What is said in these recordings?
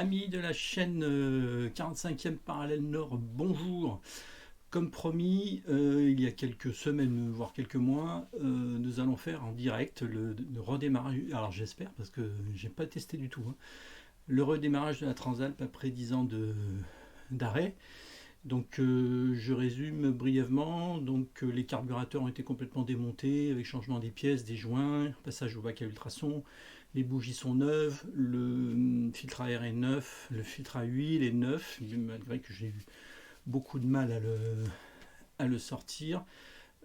Amis de la chaîne 45e parallèle nord, bonjour. Comme promis, il y a quelques semaines, voire quelques mois, nous allons faire en direct le redémarrage, alors j'espère, parce que j'ai pas testé du tout, hein, le redémarrage de la Transalp après 10 ans d'arrêt. Donc je résume brièvement. Donc les carburateurs ont été complètement démontés avec changement des pièces, des joints, passage au bac à ultrasons, les bougies sont neuves, le filtre à air est neuf, le filtre à huile est neuf, malgré que j'ai eu beaucoup de mal à le sortir.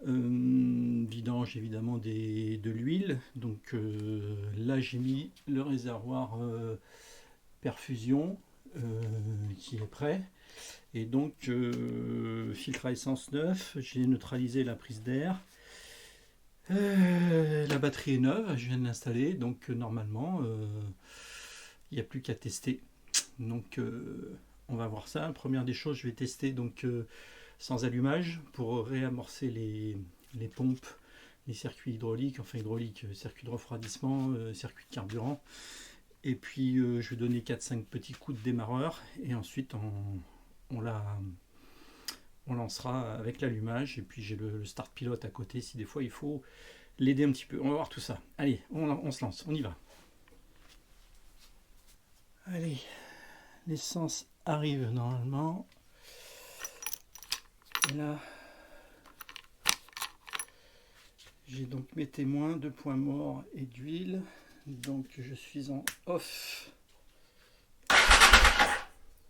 Vidange évidemment de l'huile. Donc là j'ai mis le réservoir perfusion qui est prêt. Et donc filtre à essence neuf, j'ai neutralisé la prise d'air. La batterie est neuve, je viens de l'installer, donc normalement il n'y a plus qu'à tester. Donc on va voir ça. Première des choses, je vais tester donc sans allumage pour réamorcer les pompes, les circuits hydrauliques, circuit de refroidissement, circuit de carburant. Et puis je vais donner 4-5 petits coups de démarreur et ensuite on lancera avec l'allumage. Et puis j'ai le start pilote à côté si des fois il faut l'aider un petit peu. On va voir tout ça. Allez, on se lance, on y va. Allez, l'essence arrive normalement. Et là, j'ai donc mes témoins de points morts et d'huile. Donc je suis en off.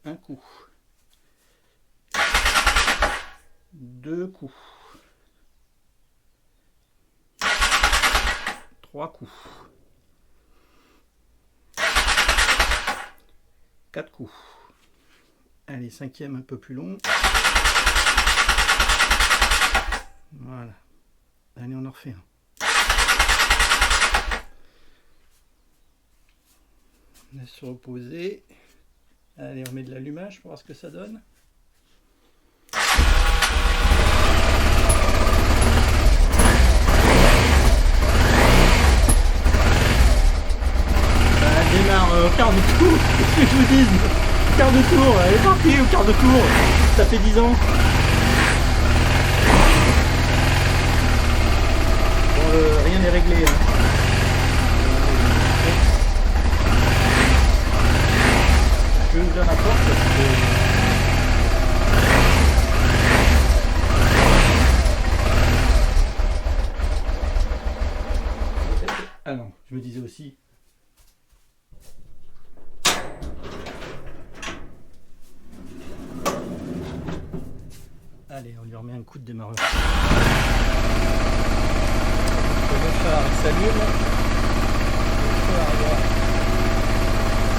Un coup. Deux coups. Trois coups. Quatre coups. Allez, cinquième un peu plus long. Voilà. Allez, on en refait un. On laisse se reposer. Allez, on met de l'allumage pour voir ce que ça donne. Ça démarre au quart de tour. Qu'est-ce que je vous dis? Quart de tour, elle est partie au quart de tour. Ça fait 10 ans. Bon, rien n'est réglé. Hein. Je vais ouvrir la porte parce que... Ah non, je me disais aussi... Allez, on lui remet un coup de démarreur. Le phare s'allume. Le feu arrière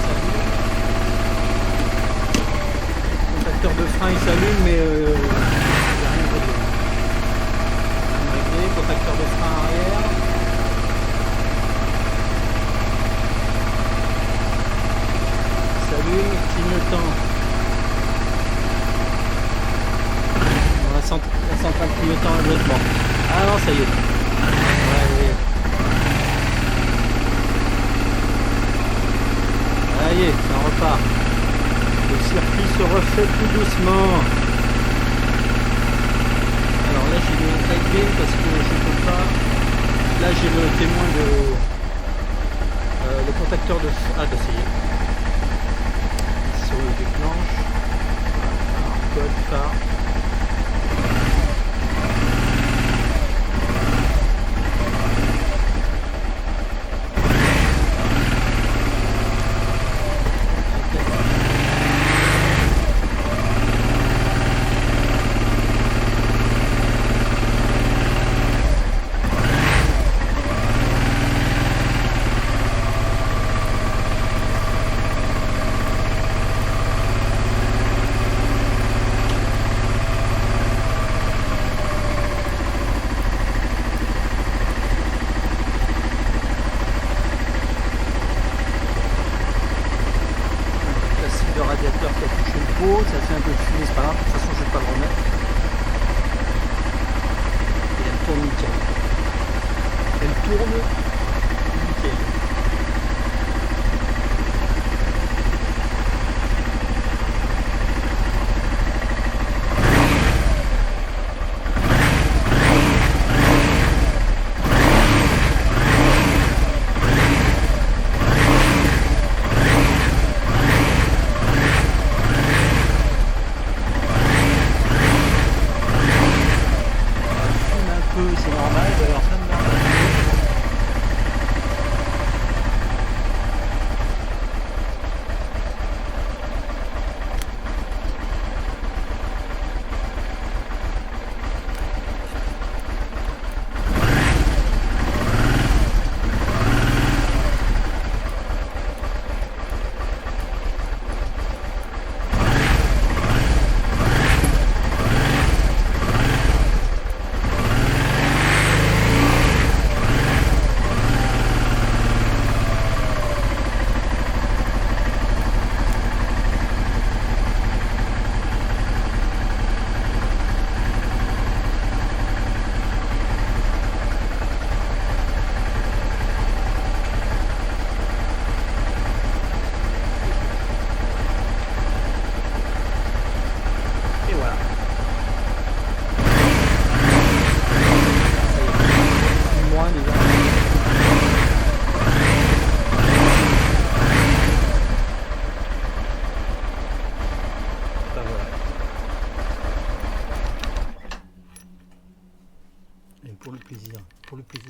s'allume. Le contacteur de frein il s'allume, mais il n'y a rien réglé. Rien réglé. Contacteur de frein arrière. S'allume, clignotant. La centrale clignotant à bloquement. Ah non, ça y est. Ouais. Ça y est, ça repart. Le circuit se refait tout doucement. Alors là j'ai mis un side gain parce que je ne peux pas. Là j'ai le témoin de le contacteur de. Ah bah ça y est. Sur le déclenche. Alors, code phare. Radiateur qui a touché le pot, ça fait un peu de fumée, c'est pas grave, de toute façon je vais pas le remettre. Et elle tourne nickel. Elle tourne nickel.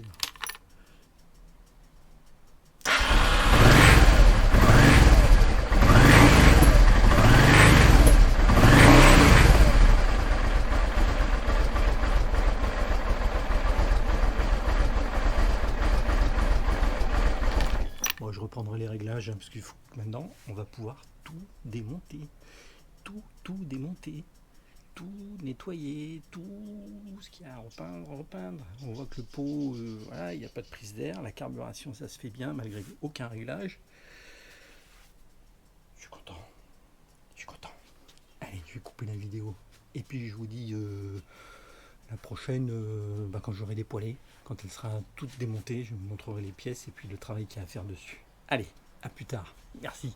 là. Bon, je reprendrai les réglages, hein, parce qu'il faut que maintenant on va pouvoir tout démonter, tout démonter, tout nettoyer, tout ce qu'il y a à repeindre. On voit que le pot, voilà, il n'y a pas de prise d'air, la carburation ça se fait bien malgré aucun réglage. Je suis content, je suis content. Allez, je vais couper la vidéo. Et puis je vous dis la prochaine, quand j'aurai dépoilé, quand elle sera toute démontée, je vous montrerai les pièces et puis le travail qu'il y a à faire dessus. Allez, à plus tard. Merci.